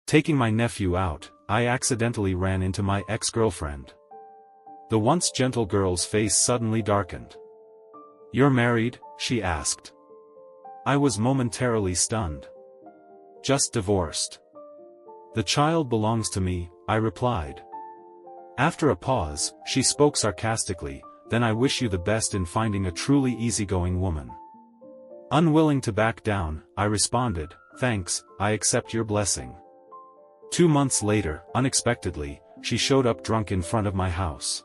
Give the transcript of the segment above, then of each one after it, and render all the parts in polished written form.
Taking my nephew out, I accidentally ran into my ex-girlfriend. The once gentle girl's face suddenly darkened. "You're married?" she asked. I was momentarily stunned. "Just divorced." "The child belongs to me," I replied. After a pause, she spoke sarcastically, "Then I wish you the best in finding a truly easygoing woman." Unwilling to back down, I responded, "Thanks, I accept your blessing." 2 months later, unexpectedly, she showed up drunk in front of my house.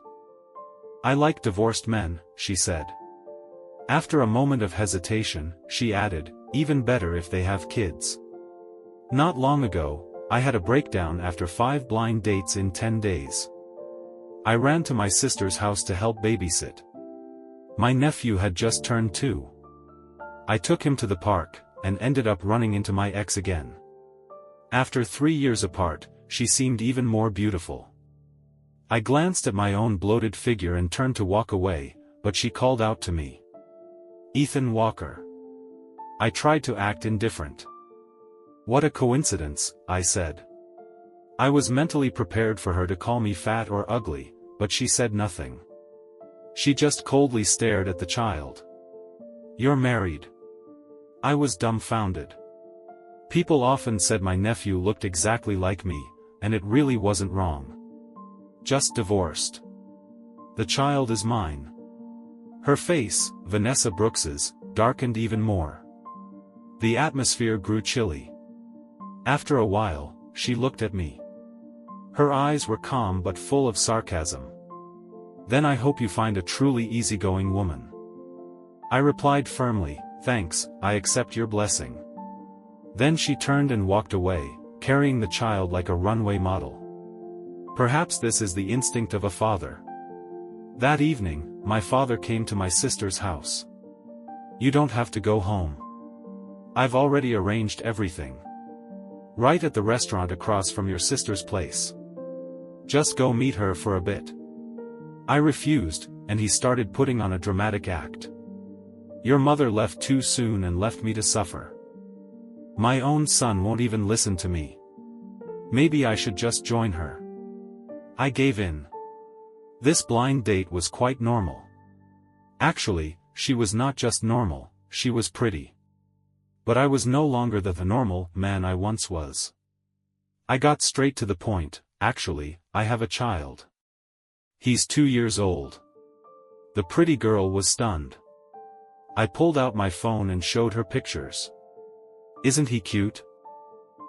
"I like divorced men," she said. After a moment of hesitation, she added, "Even better if they have kids." Not long ago, I had a breakdown after 5 blind dates in 10 days. I ran to my sister's house to help babysit. My nephew had just turned 2. I took him to the park, and ended up running into my ex again. After 3 years apart, she seemed even more beautiful. I glanced at my own bloated figure and turned to walk away, but she called out to me. "Ethan Walker." I tried to act indifferent. "What a coincidence," I said. I was mentally prepared for her to call me fat or ugly, but she said nothing. She just coldly stared at the child. "You're married." I was dumbfounded. People often said my nephew looked exactly like me, and it really wasn't wrong. Just divorced. The child is mine. Her face, Vanessa Brooks's, darkened even more. The atmosphere grew chilly. After a while, she looked at me. Her eyes were calm but full of sarcasm. "Then I hope you find a truly easygoing woman." I replied firmly, "Thanks, I accept your blessing." Then she turned and walked away, carrying the child like a runway model. Perhaps this is the instinct of a father. That evening, my father came to my sister's house. "You don't have to go home. I've already arranged everything. Right at the restaurant across from your sister's place. Just go meet her for a bit." I refused, and he started putting on a dramatic act. "Your mother left too soon and left me to suffer. My own son won't even listen to me. Maybe I should just join her." I gave in. This blind date was quite normal. Actually, she was not just normal, she was pretty. But I was no longer the normal man I once was. I got straight to the point. "Actually, I have a child. He's 2 years old." The pretty girl was stunned. I pulled out my phone and showed her pictures. "Isn't he cute?"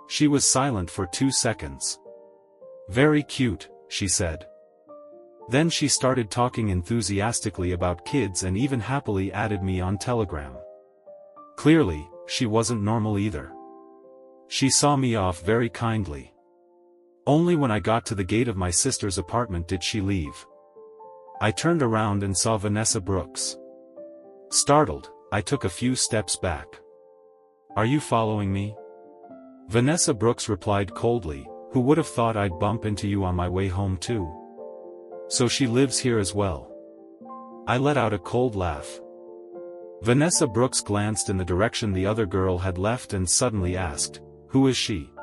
She was silent for 2 seconds. "Very cute," she said. Then she started talking enthusiastically about kids and even happily added me on Telegram. Clearly, she wasn't normal either. She saw me off very kindly. Only when I got to the gate of my sister's apartment did she leave. I turned around and saw Vanessa Brooks. Startled, I took a few steps back. "Are you following me?" Vanessa Brooks replied coldly, "Who would have thought I'd bump into you on my way home too? So she lives here as well." I let out a cold laugh. Vanessa Brooks glanced in the direction the other girl had left and suddenly asked, "Who is she?"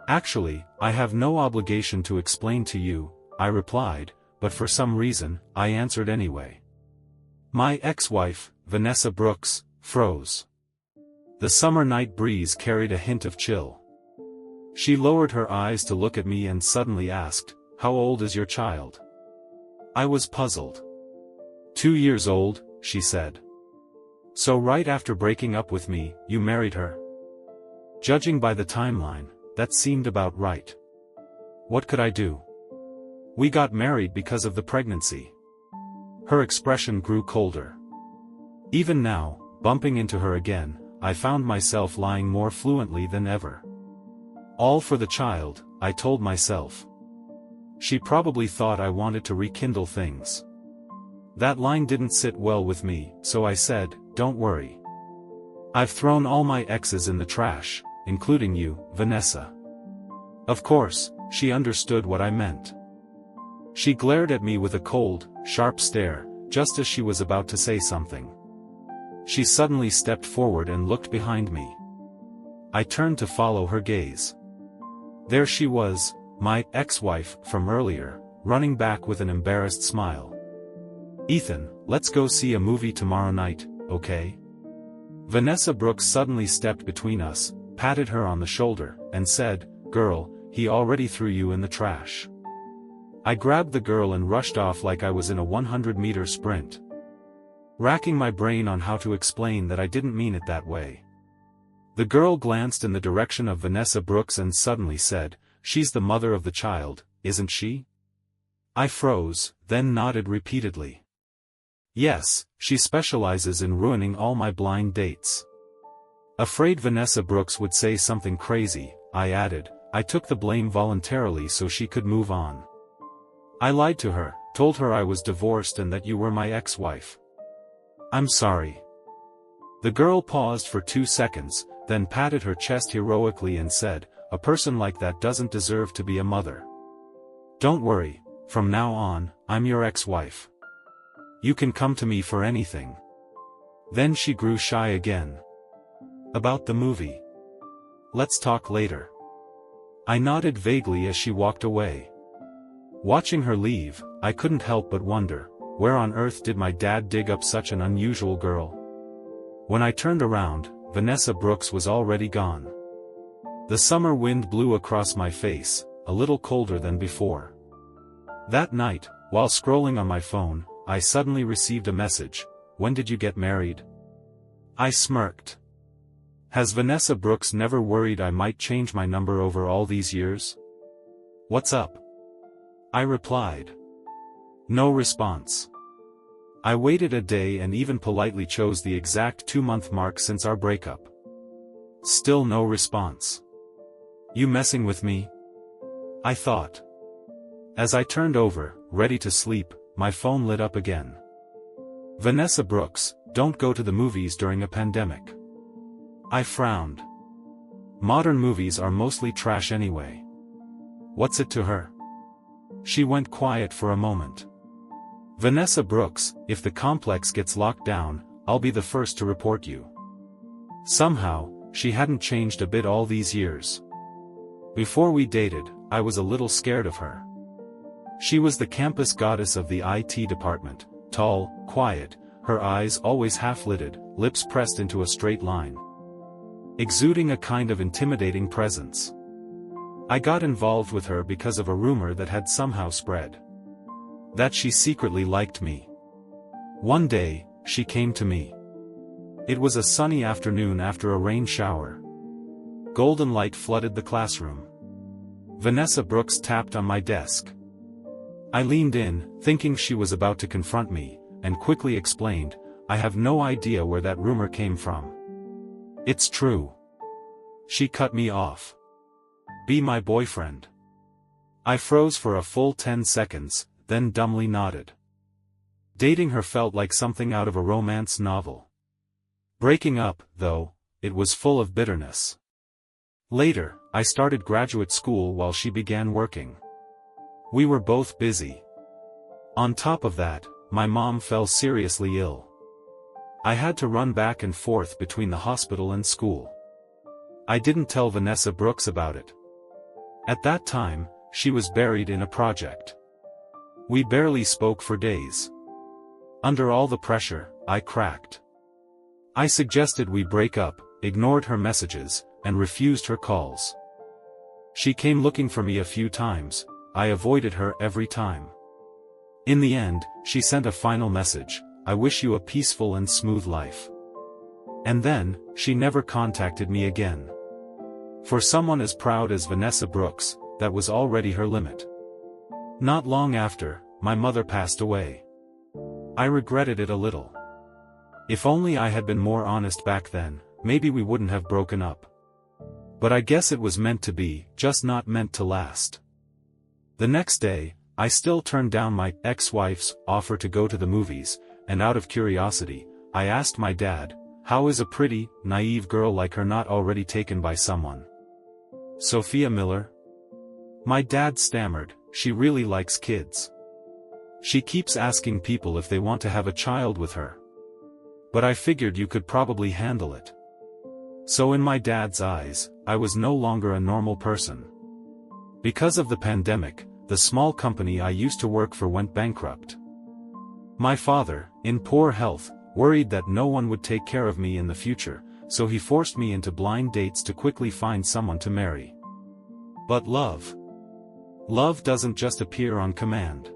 "Actually, I have no obligation to explain to you," I replied, but for some reason, I answered anyway. My ex-wife, Vanessa Brooks, froze. The summer night breeze carried a hint of chill. She lowered her eyes to look at me and suddenly asked, "How old is your child?" I was puzzled. 2 years old, she said. "So right after breaking up with me, you married her?" Judging by the timeline, that seemed about right. What could I do? "We got married because of the pregnancy." Her expression grew colder. Even now, bumping into her again, I found myself lying more fluently than ever. All for the child, I told myself. She probably thought I wanted to rekindle things. That line didn't sit well with me, so I said, "Don't worry. I've thrown all my exes in the trash, including you, Vanessa." Of course, she understood what I meant. She glared at me with a cold, sharp stare, just as she was about to say something. She suddenly stepped forward and looked behind me. I turned to follow her gaze. There she was, my ex-wife from earlier, running back with an embarrassed smile. "Ethan, let's go see a movie tomorrow night, okay?" Vanessa Brooks suddenly stepped between us, patted her on the shoulder, and said, "Girl, he already threw you in the trash." I grabbed the girl and rushed off like I was in a 100-meter sprint, racking my brain on how to explain that I didn't mean it that way. The girl glanced in the direction of Vanessa Brooks and suddenly said, "She's the mother of the child, isn't she?" I froze, then nodded repeatedly. "Yes, she specializes in ruining all my blind dates." Afraid Vanessa Brooks would say something crazy, I added, "I took the blame voluntarily so she could move on. I lied to her, told her I was divorced and that you were my ex-wife. I'm sorry." The girl paused for 2 seconds, then patted her chest heroically and said, "A person like that doesn't deserve to be a mother. Don't worry, from now on, I'm your ex-wife. You can come to me for anything." Then she grew shy again. "About the movie. Let's talk later." I nodded vaguely as she walked away. Watching her leave, I couldn't help but wonder, where on earth did my dad dig up such an unusual girl? When I turned around, Vanessa Brooks was already gone. The summer wind blew across my face, a little colder than before. That night, while scrolling on my phone, I suddenly received a message, "When did you get married?" I smirked. Has Vanessa Brooks never worried I might change my number over all these years? "What's up?" I replied. No response. I waited a day and even politely chose the exact 2-month mark since our breakup. Still no response. "You messing with me?" I thought. As I turned over, ready to sleep, my phone lit up again. "Vanessa Brooks, don't go to the movies during a pandemic." I frowned. Modern movies are mostly trash anyway. What's it to her? She went quiet for a moment. "Vanessa Brooks, if the complex gets locked down, I'll be the first to report you." Somehow, she hadn't changed a bit all these years. Before we dated, I was a little scared of her. She was the campus goddess of the IT department, tall, quiet, her eyes always half-lidded, lips pressed into a straight line, exuding a kind of intimidating presence. I got involved with her because of a rumor that had somehow spread, that she secretly liked me. One day, she came to me. It was a sunny afternoon after a rain shower. Golden light flooded the classroom. Vanessa Brooks tapped on my desk. I leaned in, thinking she was about to confront me, and quickly explained, "I have no idea where that rumor came from." "It's true." She cut me off. "Be my boyfriend." I froze for a full 10 seconds, then dumbly nodded. Dating her felt like something out of a romance novel. Breaking up, though, it was full of bitterness. Later, I started graduate school while she began working. We were both busy. On top of that, my mom fell seriously ill. I had to run back and forth between the hospital and school. I didn't tell Vanessa Brooks about it. At that time, she was buried in a project. We barely spoke for days. Under all the pressure, I cracked. I suggested we break up, ignored her messages, and refused her calls. She came looking for me a few times. I avoided her every time. In the end, she sent a final message, "I wish you a peaceful and smooth life." And then, she never contacted me again. For someone as proud as Vanessa Brooks, that was already her limit. Not long after, my mother passed away. I regretted it a little. If only I had been more honest back then, maybe we wouldn't have broken up. But I guess it was meant to be, just not meant to last. The next day, I still turned down my ex-wife's offer to go to the movies, and out of curiosity, I asked my dad, "How is a pretty, naive girl like her not already taken by someone?" "Sophia Miller?" My dad stammered, "She really likes kids. She keeps asking people if they want to have a child with her. But I figured you could probably handle it." So in my dad's eyes, I was no longer a normal person. Because of the pandemic, the small company I used to work for went bankrupt. My father, in poor health, worried that no one would take care of me in the future, so he forced me into blind dates to quickly find someone to marry. But love doesn't just appear on command.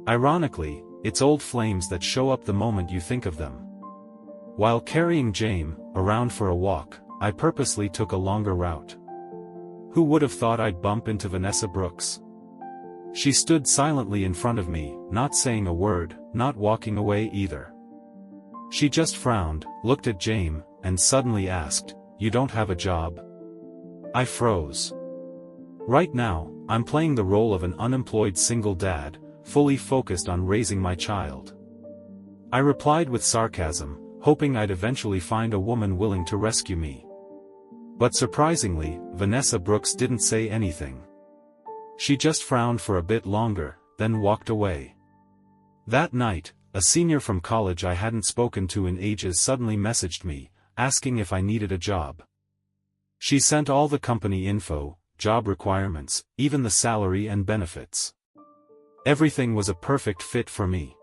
Ironically, it's old flames that show up the moment you think of them. While carrying Jame around for a walk, I purposely took a longer route. Who would have thought I'd bump into Vanessa Brooks? She stood silently in front of me, not saying a word, not walking away either. She just frowned, looked at Jame, and suddenly asked, "You don't have a job?" I froze. Right now, I'm playing the role of an unemployed single dad, fully focused on raising my child. I replied with sarcasm, hoping I'd eventually find a woman willing to rescue me. But surprisingly, Vanessa Brooks didn't say anything. She just frowned for a bit longer, then walked away. That night, a senior from college I hadn't spoken to in ages suddenly messaged me, asking if I needed a job. She sent all the company info, job requirements, even the salary and benefits. Everything was a perfect fit for me.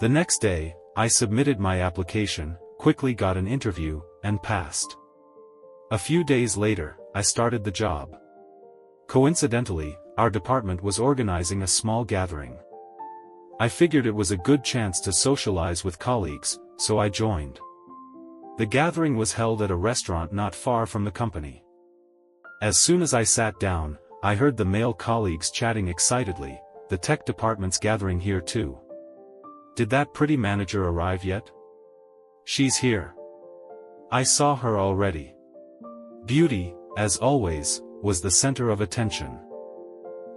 The next day, I submitted my application, quickly got an interview, and passed. A few days later, I started the job. Coincidentally, our department was organizing a small gathering. I figured it was a good chance to socialize with colleagues, so I joined. The gathering was held at a restaurant not far from the company. As soon as I sat down, I heard the male colleagues chatting excitedly, "The tech department's gathering here too. Did that pretty manager arrive yet? She's here. I saw her already." Beauty, as always, was the center of attention.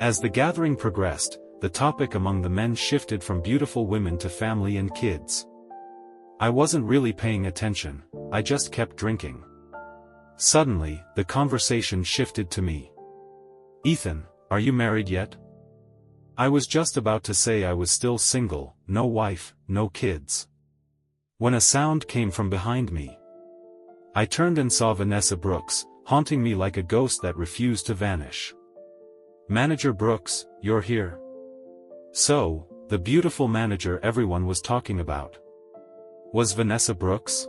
As the gathering progressed, the topic among the men shifted from beautiful women to family and kids. I wasn't really paying attention, I just kept drinking. Suddenly, the conversation shifted to me. "Ethan, are you married yet?" I was just about to say I was still single, no wife, no kids, when a sound came from behind me. I turned and saw Vanessa Brooks, haunting me like a ghost that refused to vanish. "Manager Brooks, you're here." So, the beautiful manager everyone was talking about was Vanessa Brooks?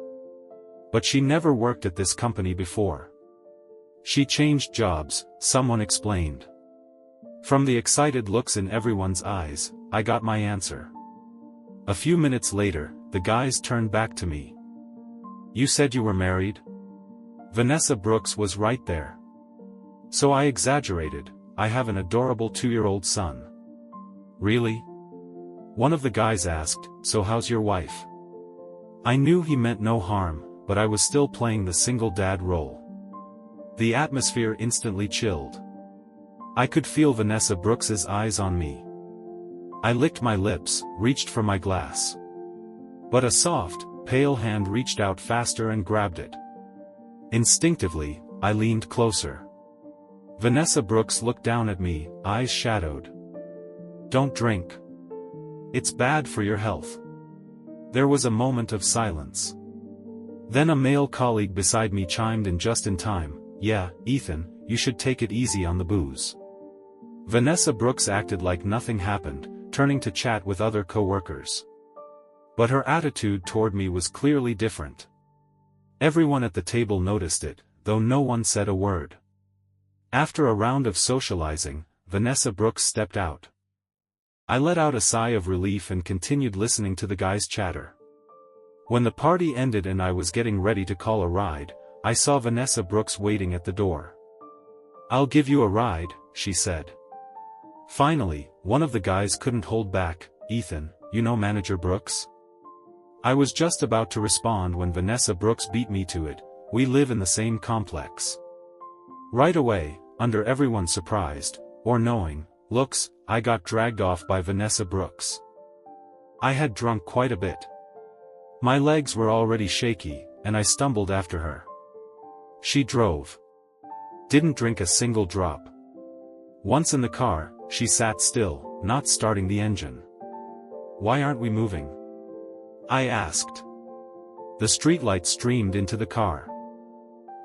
But she never worked at this company before. She changed jobs, someone explained. From the excited looks in everyone's eyes, I got my answer. A few minutes later, the guys turned back to me. "You said you were married?" Vanessa Brooks was right there. So I exaggerated, "I have an adorable 2-year-old son." "Really?" One of the guys asked, "So how's your wife?" I knew he meant no harm, but I was still playing the single dad role. The atmosphere instantly chilled. I could feel Vanessa Brooks's eyes on me. I licked my lips, reached for my glass. But a soft, pale hand reached out faster and grabbed it. Instinctively, I leaned closer. Vanessa Brooks looked down at me, eyes shadowed. "Don't drink. It's bad for your health." There was a moment of silence. Then a male colleague beside me chimed in just in time, "Yeah, Ethan, you should take it easy on the booze." Vanessa Brooks acted like nothing happened, turning to chat with other co-workers. But her attitude toward me was clearly different. Everyone at the table noticed it, though no one said a word. After a round of socializing, Vanessa Brooks stepped out. I let out a sigh of relief and continued listening to the guys' chatter. When the party ended and I was getting ready to call a ride, I saw Vanessa Brooks waiting at the door. "I'll give you a ride," she said. Finally, one of the guys couldn't hold back, "Ethan, you know Manager Brooks?" I was just about to respond when Vanessa Brooks beat me to it, "We live in the same complex." Right away, under everyone's surprised, or knowing, looks, I got dragged off by Vanessa Brooks. I had drunk quite a bit. My legs were already shaky, and I stumbled after her. She drove. Didn't drink a single drop. Once in the car, she sat still, not starting the engine. "Why aren't we moving?" I asked. The streetlight streamed into the car.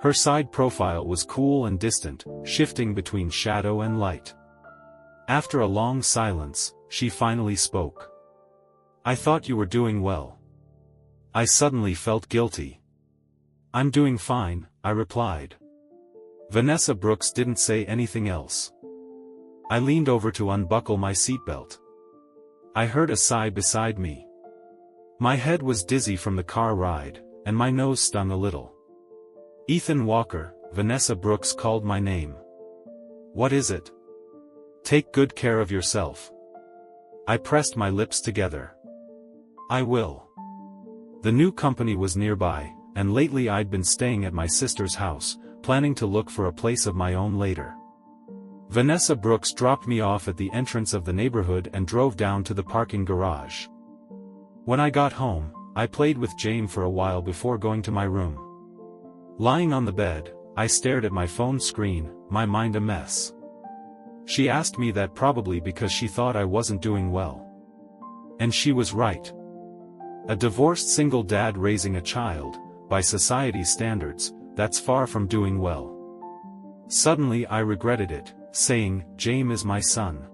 Her side profile was cool and distant, shifting between shadow and light. After a long silence, she finally spoke. "I thought you were doing well." I suddenly felt guilty. "I'm doing fine," I replied. Vanessa Brooks didn't say anything else. I leaned over to unbuckle my seatbelt. I heard a sigh beside me. My head was dizzy from the car ride, and my nose stung a little. "Ethan Walker," Vanessa Brooks called my name. "What is it?" "Take good care of yourself." I pressed my lips together. "I will." The new company was nearby, and lately I'd been staying at my sister's house, planning to look for a place of my own later. Vanessa Brooks dropped me off at the entrance of the neighborhood and drove down to the parking garage. When I got home, I played with Jame for a while before going to my room. Lying on the bed, I stared at my phone screen, my mind a mess. She asked me that probably because she thought I wasn't doing well. And she was right. A divorced single dad raising a child, by society's standards, that's far from doing well. Suddenly I regretted it, saying, "Jame is my son."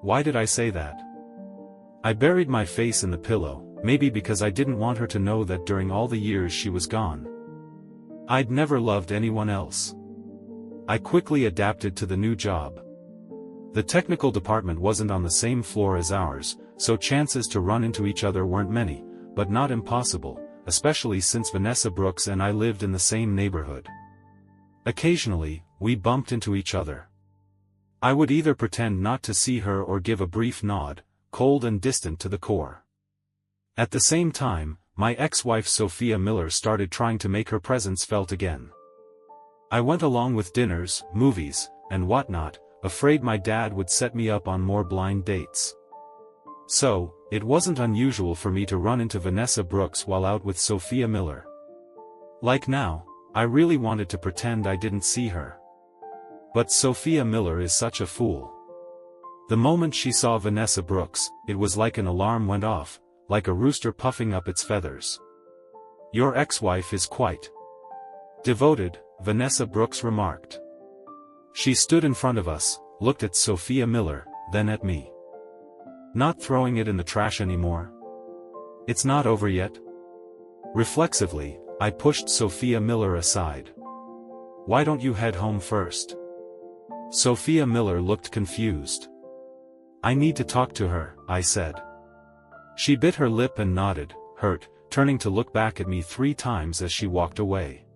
Why did I say that? I buried my face in the pillow, maybe because I didn't want her to know that during all the years she was gone, I'd never loved anyone else. I quickly adapted to the new job. The technical department wasn't on the same floor as ours, so chances to run into each other weren't many, but not impossible, especially since Vanessa Brooks and I lived in the same neighborhood. Occasionally, we bumped into each other. I would either pretend not to see her or give a brief nod, cold and distant to the core. At the same time, my ex-wife Sophia Miller started trying to make her presence felt again. I went along with dinners, movies, and whatnot, afraid my dad would set me up on more blind dates. So, it wasn't unusual for me to run into Vanessa Brooks while out with Sophia Miller. Like now, I really wanted to pretend I didn't see her. But Sophia Miller is such a fool. The moment she saw Vanessa Brooks, it was like an alarm went off, like a rooster puffing up its feathers. "Your ex-wife is quite devoted," Vanessa Brooks remarked. She stood in front of us, looked at Sophia Miller, then at me. "Not throwing it in the trash anymore? It's not over yet?" Reflexively, I pushed Sophia Miller aside. "Why don't you head home first?" Sophia Miller looked confused. "I need to talk to her," I said. She bit her lip and nodded, hurt, turning to look back at me 3 times as she walked away.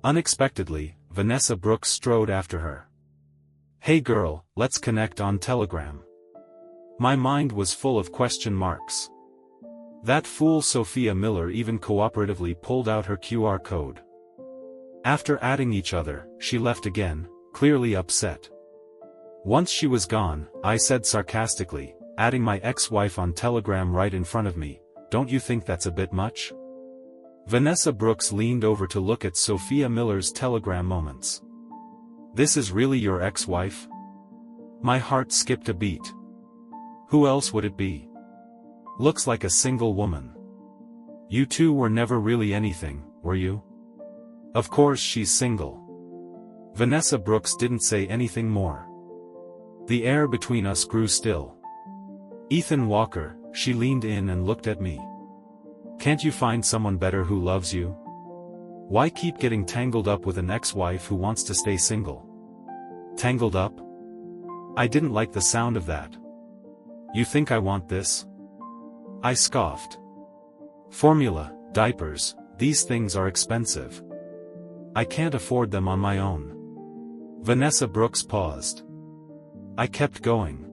Unexpectedly, Vanessa Brooks strode after her. "Hey girl, let's connect on Telegram." My mind was full of question marks. That fool Sophia Miller even cooperatively pulled out her QR code. After adding each other, she left again, clearly upset. Once she was gone, I said sarcastically, adding my ex-wife on Telegram right in front of me, "Don't you think that's a bit much?" Vanessa Brooks leaned over to look at Sophia Miller's Telegram moments. "This is really your ex-wife?" My heart skipped a beat. Who else would it be? Looks like a single woman. You two were never really anything, were you? Of course she's single. Vanessa Brooks didn't say anything more. The air between us grew still. "Ethan Walker," she leaned in and looked at me. "Can't you find someone better who loves you? Why keep getting tangled up with an ex-wife who wants to stay single?" Tangled up? I didn't like the sound of that. "You think I want this?" I scoffed. "Formula, diapers, these things are expensive. I can't afford them on my own." Vanessa Brooks paused. I kept going.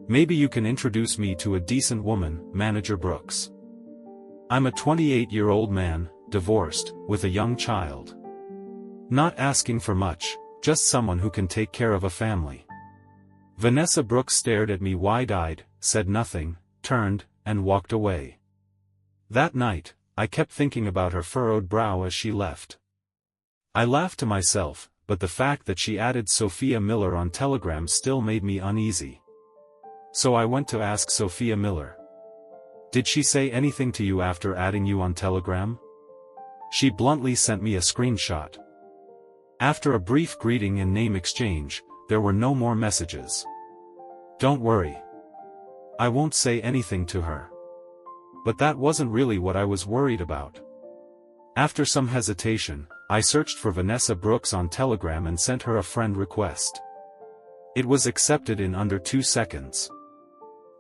"Maybe you can introduce me to a decent woman, Manager Brooks. I'm a 28-year-old man, divorced, with a young child. Not asking for much, just someone who can take care of a family." Vanessa Brooks stared at me wide-eyed, said nothing, turned, and walked away. That night, I kept thinking about her furrowed brow as she left. I laughed to myself, but the fact that she added Sophia Miller on Telegram still made me uneasy. So I went to ask Sophia Miller. "Did she say anything to you after adding you on Telegram?" She bluntly sent me a screenshot. After a brief greeting and name exchange, there were no more messages. Don't worry. I won't say anything to her. But that wasn't really what I was worried about. After some hesitation, I searched for Vanessa Brooks on Telegram and sent her a friend request. It was accepted in under 2 seconds.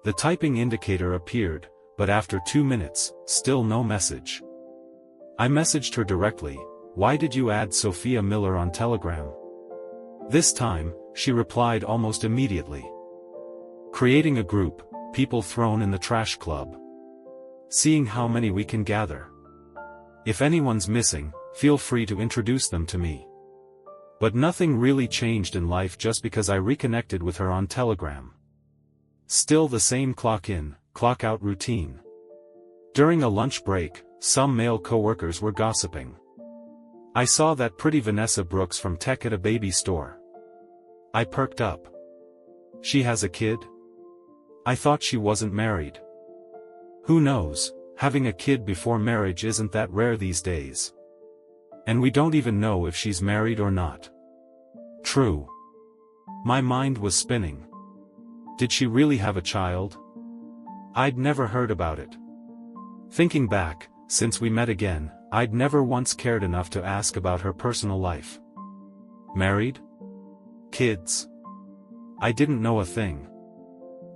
The typing indicator appeared, but after 2 minutes, still no message. I messaged her directly, "Why did you add Sophia Miller on Telegram?" This time, she replied almost immediately. "Creating a group, people thrown in the trash club. Seeing how many we can gather. If anyone's missing, feel free to introduce them to me." But nothing really changed in life just because I reconnected with her on Telegram. Still the same clock in, clock out routine. During a lunch break, some male coworkers were gossiping. I saw that pretty Vanessa Brooks from tech at a baby store. I perked up. She has a kid? I thought she wasn't married. Who knows, having a kid before marriage isn't that rare these days. And we don't even know if she's married or not. True. My mind was spinning. Did she really have a child? I'd never heard about it. Thinking back, since we met again, I'd never once cared enough to ask about her personal life. Married? Kids? I didn't know a thing.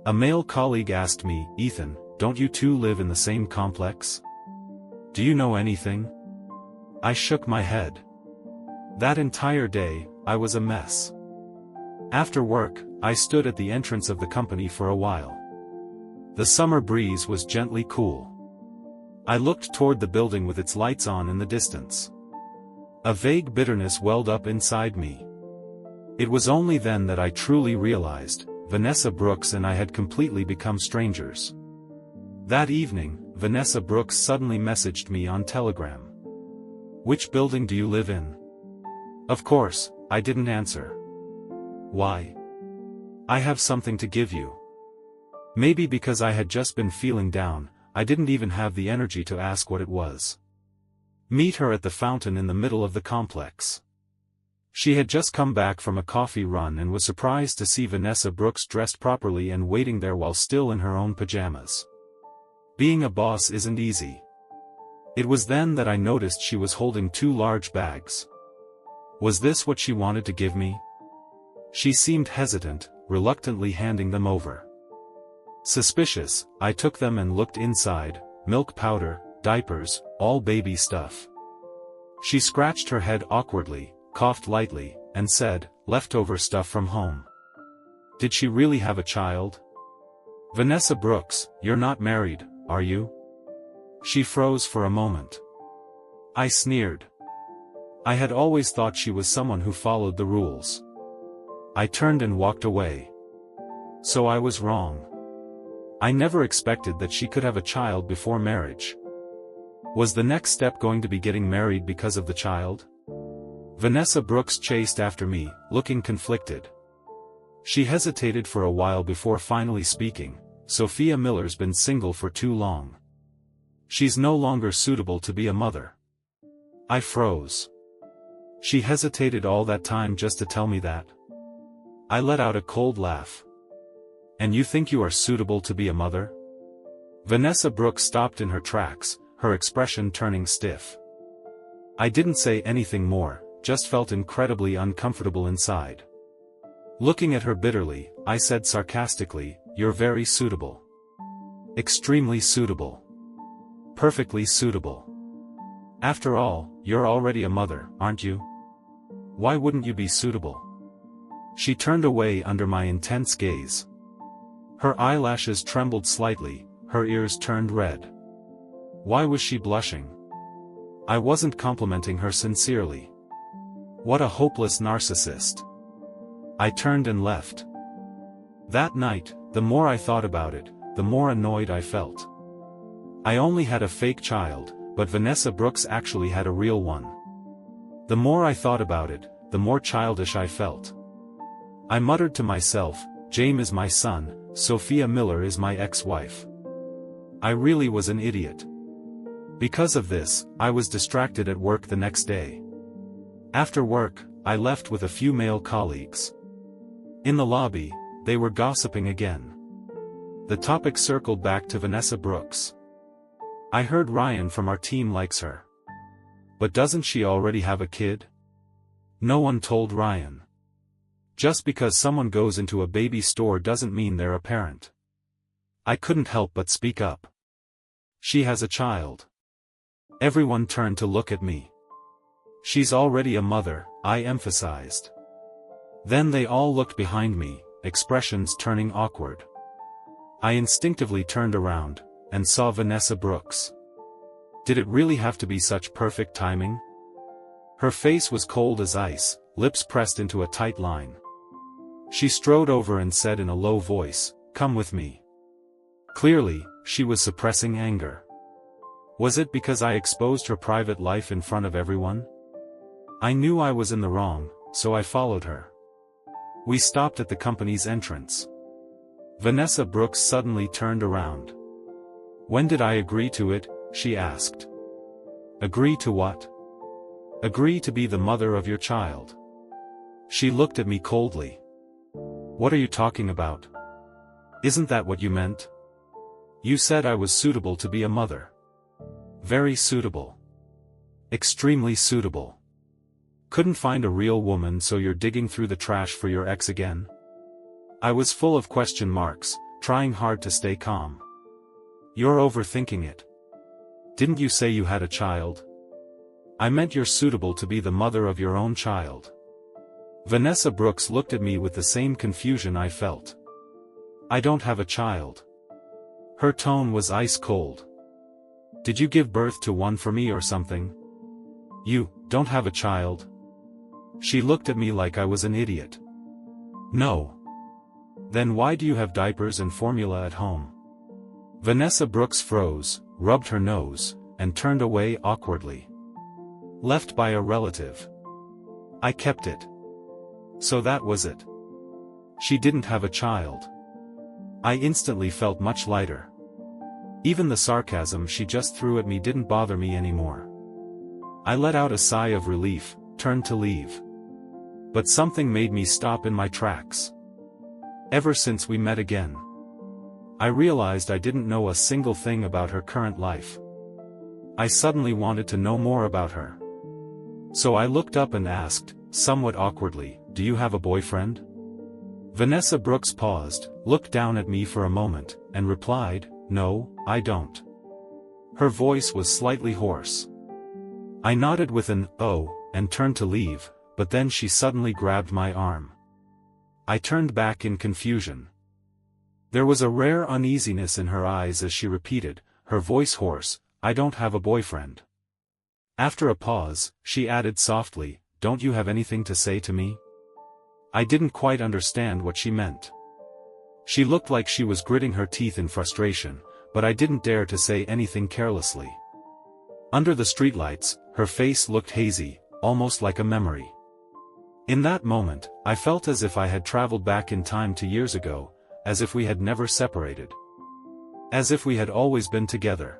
A male colleague asked me, "Ethan, don't you two live in the same complex? Do you know anything?" I shook my head. That entire day, I was a mess. After work, I stood at the entrance of the company for a while. The summer breeze was gently cool. I looked toward the building with its lights on in the distance. A vague bitterness welled up inside me. It was only then that I truly realized, Vanessa Brooks and I had completely become strangers. That evening, Vanessa Brooks suddenly messaged me on Telegram. "Which building do you live in?" Of course, I didn't answer. Why? "I have something to give you." Maybe because I had just been feeling down, I didn't even have the energy to ask what it was. Meet her at the fountain in the middle of the complex. She had just come back from a coffee run and was surprised to see Vanessa Brooks dressed properly and waiting there while still in her own pajamas. Being a boss isn't easy. It was then that I noticed she was holding 2 large bags. Was this what she wanted to give me? She seemed hesitant, reluctantly handing them over. Suspicious, I took them and looked inside, milk powder, diapers, all baby stuff. She scratched her head awkwardly, coughed lightly, and said, "Leftover stuff from home." Did she really have a child? "Vanessa Brooks, you're not married, are you?" She froze for a moment. I sneered. I had always thought she was someone who followed the rules. I turned and walked away. So I was wrong. I never expected that she could have a child before marriage. Was the next step going to be getting married because of the child? Vanessa Brooks chased after me, looking conflicted. She hesitated for a while before finally speaking. "Sophia Miller's been single for too long. She's no longer suitable to be a mother." I froze. She hesitated all that time just to tell me that? I let out a cold laugh. "And you think you are suitable to be a mother?" Vanessa Brooks stopped in her tracks, her expression turning stiff. I didn't say anything more, just felt incredibly uncomfortable inside. Looking at her bitterly, I said sarcastically, "You're very suitable. Extremely suitable. Perfectly suitable. After all, you're already a mother, aren't you? Why wouldn't you be suitable?" She turned away under my intense gaze. Her eyelashes trembled slightly, her ears turned red. Why was she blushing? I wasn't complimenting her sincerely. What a hopeless narcissist. I turned and left. That night, the more I thought about it, the more annoyed I felt. I only had a fake child, but Vanessa Brooks actually had a real one. The more I thought about it, the more childish I felt. I muttered to myself, "Jame is my son, Sophia Miller is my ex-wife." I really was an idiot. Because of this, I was distracted at work the next day. After work, I left with a few male colleagues. In the lobby, they were gossiping again. The topic circled back to Vanessa Brooks. I heard Ryan from our team likes her. But doesn't she already have a kid? No one told Ryan. Just because someone goes into a baby store doesn't mean they're a parent. I couldn't help but speak up. She has a child. Everyone turned to look at me. She's already a mother, I emphasized. Then they all looked behind me, expressions turning awkward. I instinctively turned around, and saw Vanessa Brooks. Did it really have to be such perfect timing? Her face was cold as ice, lips pressed into a tight line. She strode over and said in a low voice, "Come with me." Clearly, she was suppressing anger. Was it because I exposed her private life in front of everyone? I knew I was in the wrong, so I followed her. We stopped at the company's entrance. Vanessa Brooks suddenly turned around. "When did I agree to it?" she asked. "Agree to what?" "Agree to be the mother of your child." She looked at me coldly. "What are you talking about? Isn't that what you meant? You said I was suitable to be a mother." "Very suitable. Extremely suitable. Couldn't find a real woman, so you're digging through the trash for your ex again?" I was full of question marks, trying hard to stay calm. "You're overthinking it. Didn't you say you had a child?" "I meant you're suitable to be the mother of your own child." Vanessa Brooks looked at me with the same confusion I felt. "I don't have a child." Her tone was ice cold. "Did you give birth to one for me or something? You don't have a child?" She looked at me like I was an idiot. "No." "Then why do you have diapers and formula at home?" Vanessa Brooks froze, rubbed her nose, and turned away awkwardly. "Left by a relative." I kept it. So that was it. She didn't have a child. I instantly felt much lighter. Even the sarcasm she just threw at me didn't bother me anymore. I let out a sigh of relief, turned to leave. But something made me stop in my tracks. Ever since we met again, I realized I didn't know a single thing about her current life. I suddenly wanted to know more about her. So I looked up and asked, somewhat awkwardly, "Do you have a boyfriend?" Vanessa Brooks paused, looked down at me for a moment, and replied, "No, I don't." Her voice was slightly hoarse. I nodded with an "oh," and turned to leave, but then she suddenly grabbed my arm. I turned back in confusion. There was a rare uneasiness in her eyes as she repeated, her voice hoarse, "I don't have a boyfriend." After a pause, she added softly, "Don't you have anything to say to me?" I didn't quite understand what she meant. She looked like she was gritting her teeth in frustration, but I didn't dare to say anything carelessly. Under the streetlights, her face looked hazy, almost like a memory. In that moment, I felt as if I had traveled back in time to years ago, as if we had never separated. As if we had always been together.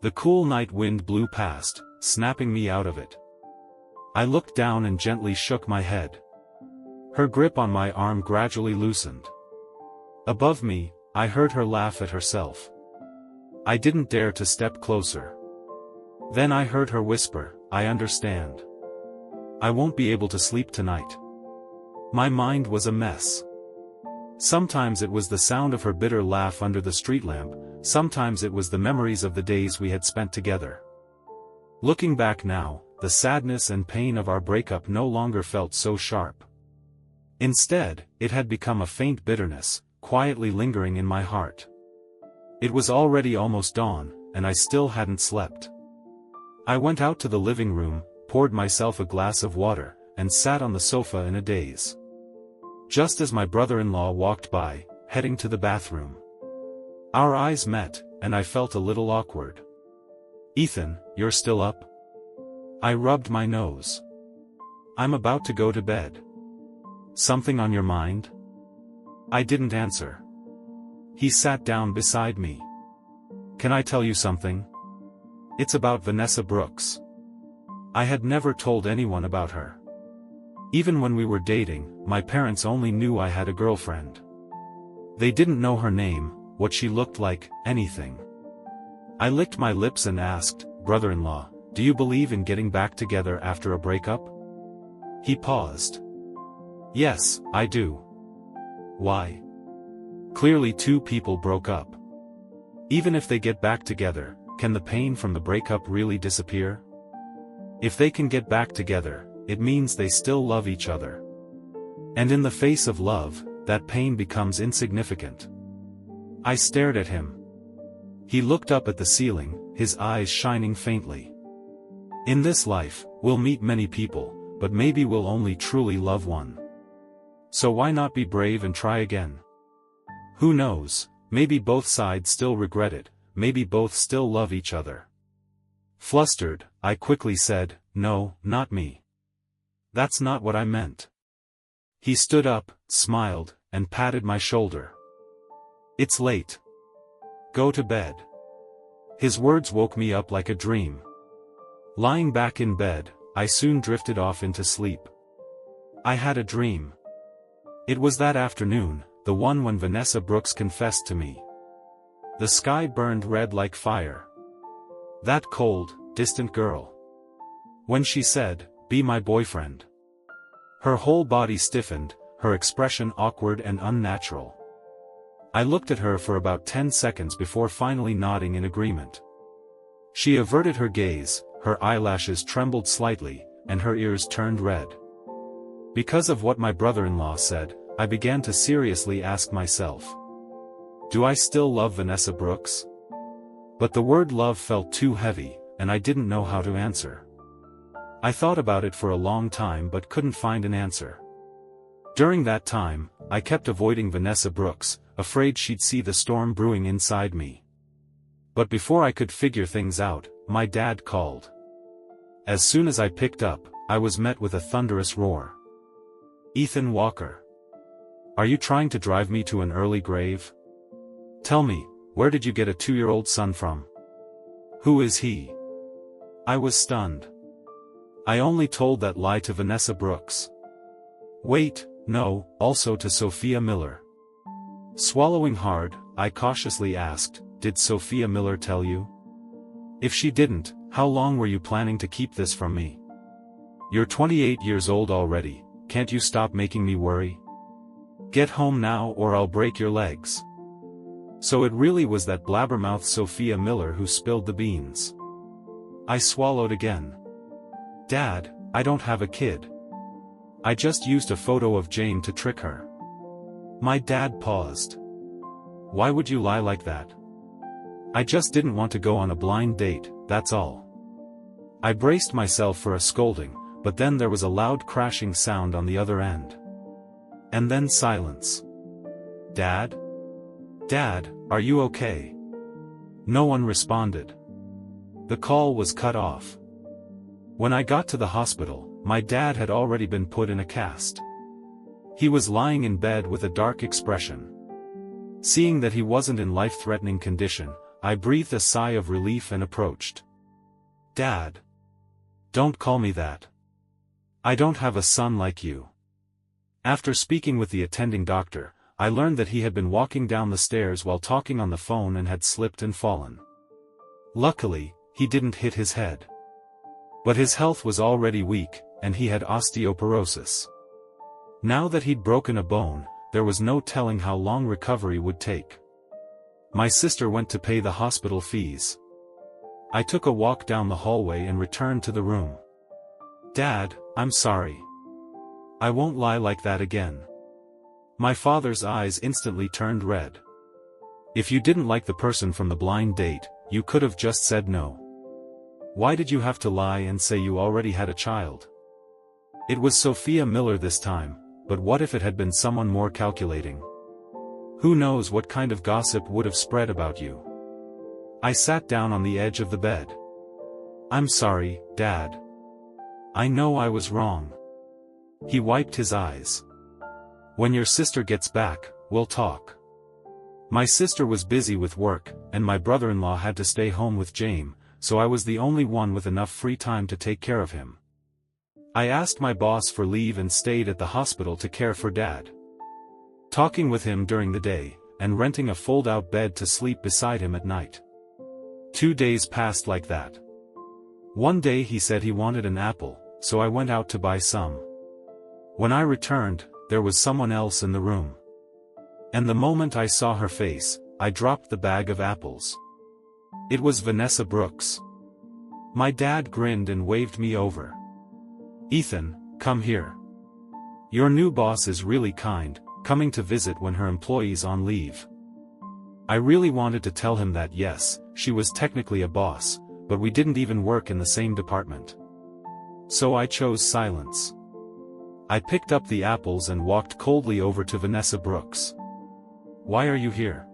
The cool night wind blew past, snapping me out of it. I looked down and gently shook my head. Her grip on my arm gradually loosened. Above me, I heard her laugh at herself. I didn't dare to step closer. Then I heard her whisper, "I understand. I won't be able to sleep tonight." My mind was a mess. Sometimes it was the sound of her bitter laugh under the street lamp, sometimes it was the memories of the days we had spent together. Looking back now, the sadness and pain of our breakup no longer felt so sharp. Instead, it had become a faint bitterness, quietly lingering in my heart. It was already almost dawn, and I still hadn't slept. I went out to the living room, poured myself a glass of water, and sat on the sofa in a daze. Just as my brother-in-law walked by, heading to the bathroom. Our eyes met, and I felt a little awkward. "Ethan, you're still up?" I rubbed my nose. "I'm about to go to bed." "Something on your mind?" I didn't answer. He sat down beside me. "Can I tell you something?" It's about Vanessa Brooks. I had never told anyone about her. Even when we were dating, my parents only knew I had a girlfriend. They didn't know her name, what she looked like, anything. I licked my lips and asked, "Brother-in-law, do you believe in getting back together after a breakup?" He paused. "Yes, I do." "Why?" "Clearly two people broke up. Even if they get back together, can the pain from the breakup really disappear? If they can get back together, it means they still love each other. And in the face of love, that pain becomes insignificant." I stared at him. He looked up at the ceiling, his eyes shining faintly. "In this life, we'll meet many people, but maybe we'll only truly love one. So why not be brave and try again? Who knows, maybe both sides still regret it, maybe both still love each other." Flustered, I quickly said, "No, not me. That's not what I meant." He stood up, smiled, and patted my shoulder. "It's late. Go to bed." His words woke me up like a dream. Lying back in bed, I soon drifted off into sleep. I had a dream. It was that afternoon, the one when Vanessa Brooks confessed to me. The sky burned red like fire. That cold, distant girl. When she said, "Be my boyfriend." Her whole body stiffened, her expression awkward and unnatural. I looked at her for about 10 seconds before finally nodding in agreement. She averted her gaze, her eyelashes trembled slightly, and her ears turned red. Because of what my brother-in-law said, I began to seriously ask myself, do I still love Vanessa Brooks? But the word love felt too heavy, and I didn't know how to answer. I thought about it for a long time but couldn't find an answer. During that time, I kept avoiding Vanessa Brooks, afraid she'd see the storm brewing inside me. But before I could figure things out, my dad called. As soon as I picked up, I was met with a thunderous roar. "Ethan Walker. Are you trying to drive me to an early grave? Tell me, where did you get a 2-year-old son from? Who is he?" I was stunned. I only told that lie to Vanessa Brooks. Wait, no, also to Sophia Miller. Swallowing hard, I cautiously asked, "Did Sophia Miller tell you? If she didn't, how long were you planning to keep this from me? You're 28 years old already, can't you stop making me worry? Get home now or I'll break your legs." So it really was that blabbermouth Sophia Miller who spilled the beans. I swallowed again. "Dad, I don't have a kid. I just used a photo of Jame to trick her." My dad paused. "Why would you lie like that?" "I just didn't want to go on a blind date, that's all." I braced myself for a scolding, but then there was a loud crashing sound on the other end. And then silence. "Dad? Dad, are you okay?" No one responded. The call was cut off. When I got to the hospital, my dad had already been put in a cast. He was lying in bed with a dark expression. Seeing that he wasn't in life-threatening condition, I breathed a sigh of relief and approached. "Dad. Don't call me that. I don't have a son like you." After speaking with the attending doctor, I learned that he had been walking down the stairs while talking on the phone and had slipped and fallen. Luckily, he didn't hit his head. But his health was already weak, and he had osteoporosis. Now that he'd broken a bone, there was no telling how long recovery would take. My sister went to pay the hospital fees. I took a walk down the hallway and returned to the room. "Dad, I'm sorry. I won't lie like that again." My father's eyes instantly turned red. "If you didn't like the person from the blind date, you could have just said no. Why did you have to lie and say you already had a child? It was Sophia Miller this time, but what if it had been someone more calculating? Who knows what kind of gossip would have spread about you?" I sat down on the edge of the bed. "I'm sorry, Dad. I know I was wrong." He wiped his eyes. "When your sister gets back, we'll talk." My sister was busy with work, and my brother-in-law had to stay home with Jame, so I was the only one with enough free time to take care of him. I asked my boss for leave and stayed at the hospital to care for Dad. Talking with him during the day, and renting a fold-out bed to sleep beside him at night. 2 days passed like that. One day he said he wanted an apple, so I went out to buy some. When I returned, there was someone else in the room. And the moment I saw her face, I dropped the bag of apples. It was Vanessa Brooks. My dad grinned and waved me over. "Ethan, come here. Your new boss is really kind, coming to visit when her employee's on leave." I really wanted to tell him that yes, she was technically a boss, but we didn't even work in the same department. So I chose silence. I picked up the apples and walked coldly over to Vanessa Brooks. "Why are you here?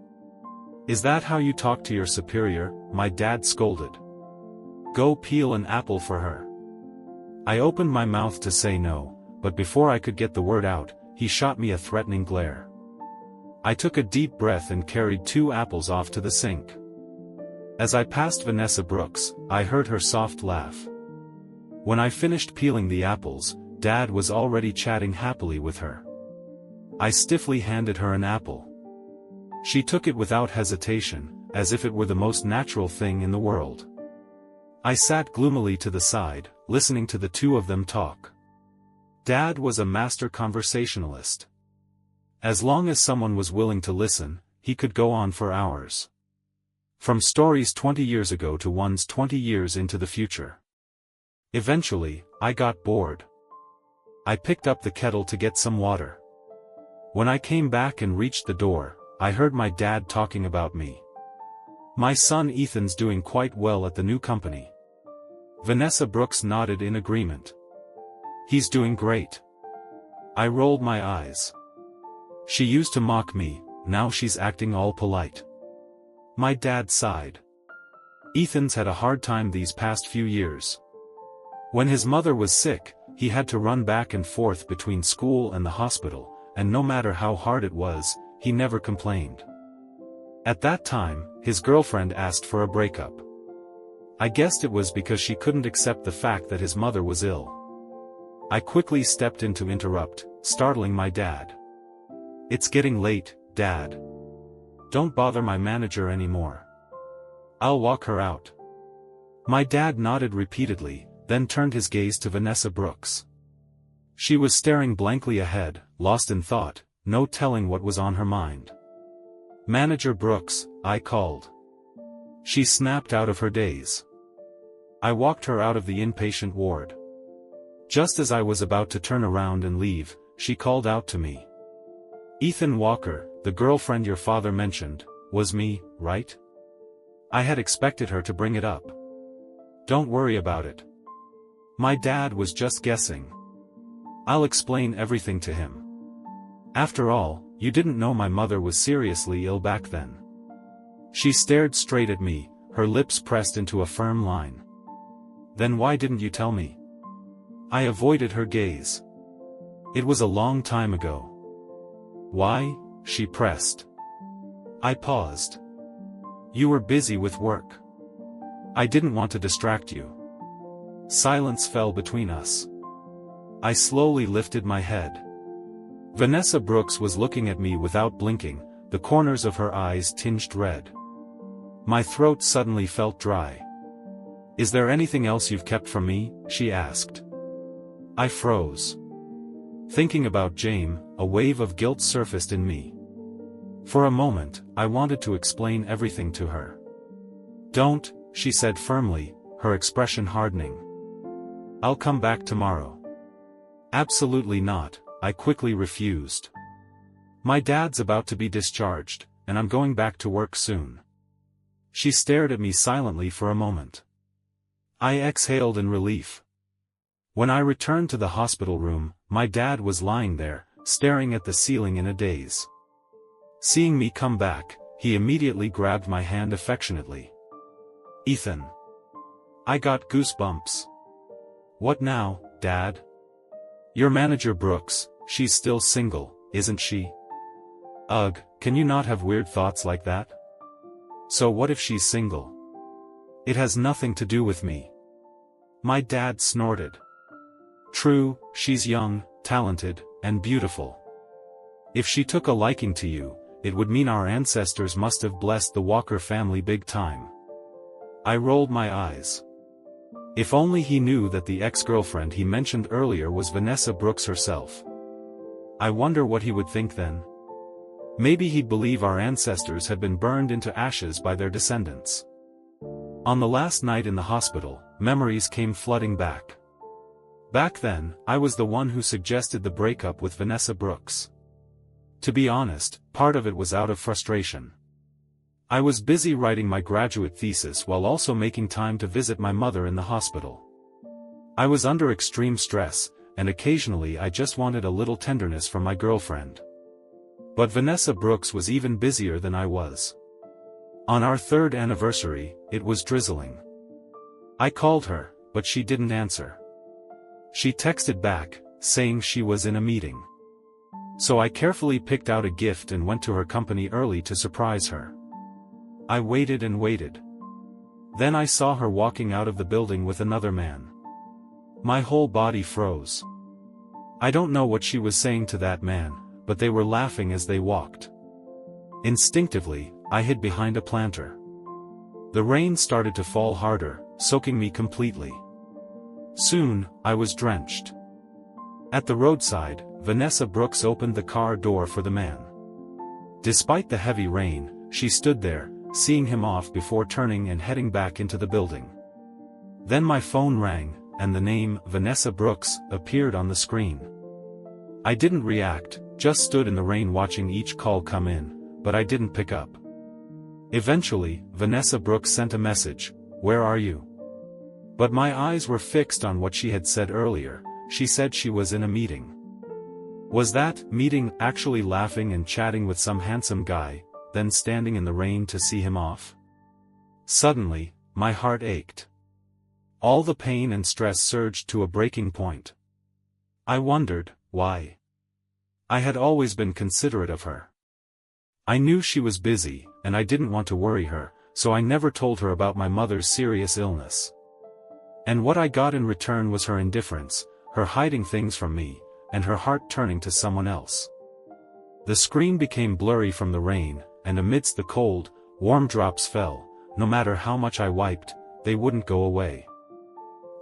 Is that how you talk to your superior?" my dad scolded. "Go peel an apple for her." I opened my mouth to say no, but before I could get the word out, he shot me a threatening glare. I took a deep breath and carried 2 apples off to the sink. As I passed Vanessa Brooks, I heard her soft laugh. When I finished peeling the apples, Dad was already chatting happily with her. I stiffly handed her an apple. She took it without hesitation, as if it were the most natural thing in the world. I sat gloomily to the side, listening to the two of them talk. Dad was a master conversationalist. As long as someone was willing to listen, he could go on for hours. From stories 20 years ago to ones 20 years into the future. Eventually, I got bored. I picked up the kettle to get some water. When I came back and reached the door, I heard my dad talking about me. "My son Ethan's doing quite well at the new company." Vanessa Brooks nodded in agreement. "He's doing great." I rolled my eyes. She used to mock me, now she's acting all polite. My dad sighed. "Ethan's had a hard time these past few years. When his mother was sick, he had to run back and forth between school and the hospital, and no matter how hard it was, he never complained. At that time, his girlfriend asked for a breakup. I guessed it was because she couldn't accept the fact that his mother was ill." I quickly stepped in to interrupt, startling my dad. "It's getting late, Dad. Don't bother my manager anymore. I'll walk her out." My dad nodded repeatedly, then turned his gaze to Vanessa Brooks. She was staring blankly ahead, lost in thought, no telling what was on her mind. "Manager Brooks," I called. She snapped out of her daze. I walked her out of the inpatient ward. Just as I was about to turn around and leave, she called out to me. "Ethan Walker, the girlfriend your father mentioned, was me, right?" I had expected her to bring it up. "Don't worry about it. My dad was just guessing. I'll explain everything to him. After all, you didn't know my mother was seriously ill back then." She stared straight at me, her lips pressed into a firm line. "Then why didn't you tell me?" I avoided her gaze. "It was a long time ago." "Why?" she pressed. I paused. "You were busy with work. I didn't want to distract you." Silence fell between us. I slowly lifted my head. Vanessa Brooks was looking at me without blinking, the corners of her eyes tinged red. My throat suddenly felt dry. "Is there anything else you've kept from me?" she asked. I froze. Thinking about Jame, a wave of guilt surfaced in me. For a moment, I wanted to explain everything to her. "Don't," she said firmly, her expression hardening. "I'll come back tomorrow." "Absolutely not," I quickly refused. "My dad's about to be discharged, and I'm going back to work soon." She stared at me silently for a moment. I exhaled in relief. When I returned to the hospital room, my dad was lying there, staring at the ceiling in a daze. Seeing me come back, he immediately grabbed my hand affectionately. "Ethan." I got goosebumps. "What now, Dad?" "Your manager Brooks, she's still single, isn't she?" "Ugh, can you not have weird thoughts like that?" "So what if she's single?" It has nothing to do with me. My dad snorted. True, she's young, talented, and beautiful. If she took a liking to you, it would mean our ancestors must have blessed the Walker family big time. I rolled my eyes. If only he knew that the ex-girlfriend he mentioned earlier was Vanessa Brooks herself. I wonder what he would think then. Maybe he'd believe our ancestors had been burned into ashes by their descendants. On the last night in the hospital, memories came flooding back. Back then, I was the one who suggested the breakup with Vanessa Brooks. To be honest, part of it was out of frustration. I was busy writing my graduate thesis while also making time to visit my mother in the hospital. I was under extreme stress, and occasionally I just wanted a little tenderness from my girlfriend. But Vanessa Brooks was even busier than I was. On our 3rd anniversary, it was drizzling. I called her, but she didn't answer. She texted back, saying she was in a meeting. So I carefully picked out a gift and went to her company early to surprise her. I waited and waited. Then I saw her walking out of the building with another man. My whole body froze. I don't know what she was saying to that man, but they were laughing as they walked. Instinctively, I hid behind a planter. The rain started to fall harder, soaking me completely. Soon, I was drenched. At the roadside, Vanessa Brooks opened the car door for the man. Despite the heavy rain, she stood there, seeing him off before turning and heading back into the building. Then my phone rang, and the name, Vanessa Brooks, appeared on the screen. I didn't react, just stood in the rain watching each call come in, but I didn't pick up. Eventually, Vanessa Brooks sent a message, "Where are you?" But my eyes were fixed on what she had said earlier. She said she was in a meeting. Was that meeting actually laughing and chatting with some handsome guy, then standing in the rain to see him off? Suddenly, my heart ached. All the pain and stress surged to a breaking point. I wondered, why? I had always been considerate of her. I knew she was busy, and I didn't want to worry her, so I never told her about my mother's serious illness. And what I got in return was her indifference, her hiding things from me, and her heart turning to someone else. The screen became blurry from the rain, and amidst the cold, warm drops fell. No matter how much I wiped, they wouldn't go away.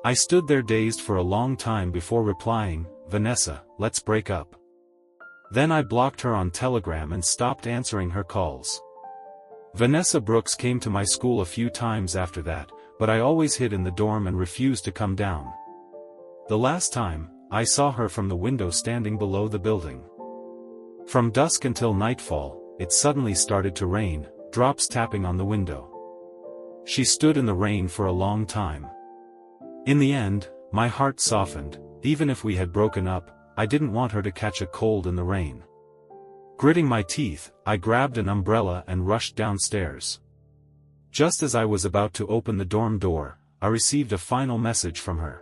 I stood there dazed for a long time before replying, "Vanessa, let's break up." Then I blocked her on Telegram and stopped answering her calls. Vanessa Brooks came to my school a few times after that, but I always hid in the dorm and refused to come down. The last time, I saw her from the window standing below the building. From dusk until nightfall, it suddenly started to rain, drops tapping on the window. She stood in the rain for a long time. In the end, my heart softened. Even if we had broken up, I didn't want her to catch a cold in the rain. Gritting my teeth, I grabbed an umbrella and rushed downstairs. Just as I was about to open the dorm door, I received a final message from her.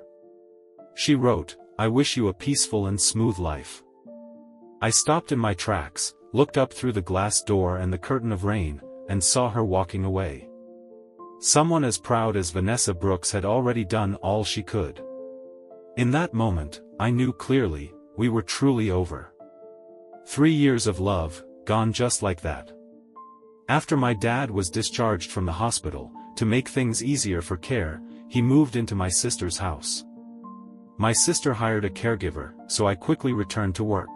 She wrote, "I wish you a peaceful and smooth life." I stopped in my tracks, looked up through the glass door and the curtain of rain, and saw her walking away. Someone as proud as Vanessa Brooks had already done all she could. In that moment, I knew clearly, we were truly over. 3 years of love, gone just like that. After my dad was discharged from the hospital, to make things easier for care, he moved into my sister's house. My sister hired a caregiver, so I quickly returned to work.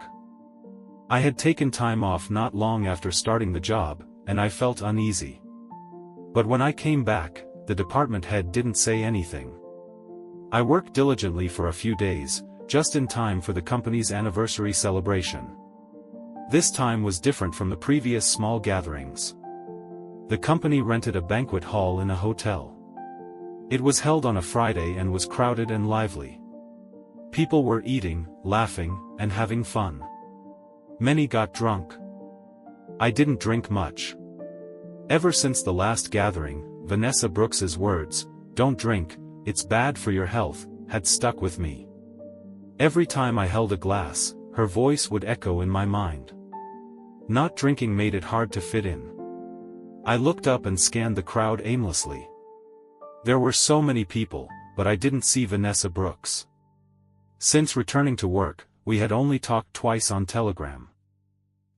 I had taken time off not long after starting the job, and I felt uneasy. But when I came back, the department head didn't say anything. I worked diligently for a few days, just in time for the company's anniversary celebration. This time was different from the previous small gatherings. The company rented a banquet hall in a hotel. It was held on a Friday and was crowded and lively. People were eating, laughing, and having fun. Many got drunk. I didn't drink much. Ever since the last gathering, Vanessa Brooks's words, "Don't drink, it's bad for your health," had stuck with me. Every time I held a glass, her voice would echo in my mind. Not drinking made it hard to fit in. I looked up and scanned the crowd aimlessly. There were so many people, but I didn't see Vanessa Brooks. Since returning to work, we had only talked twice on Telegram.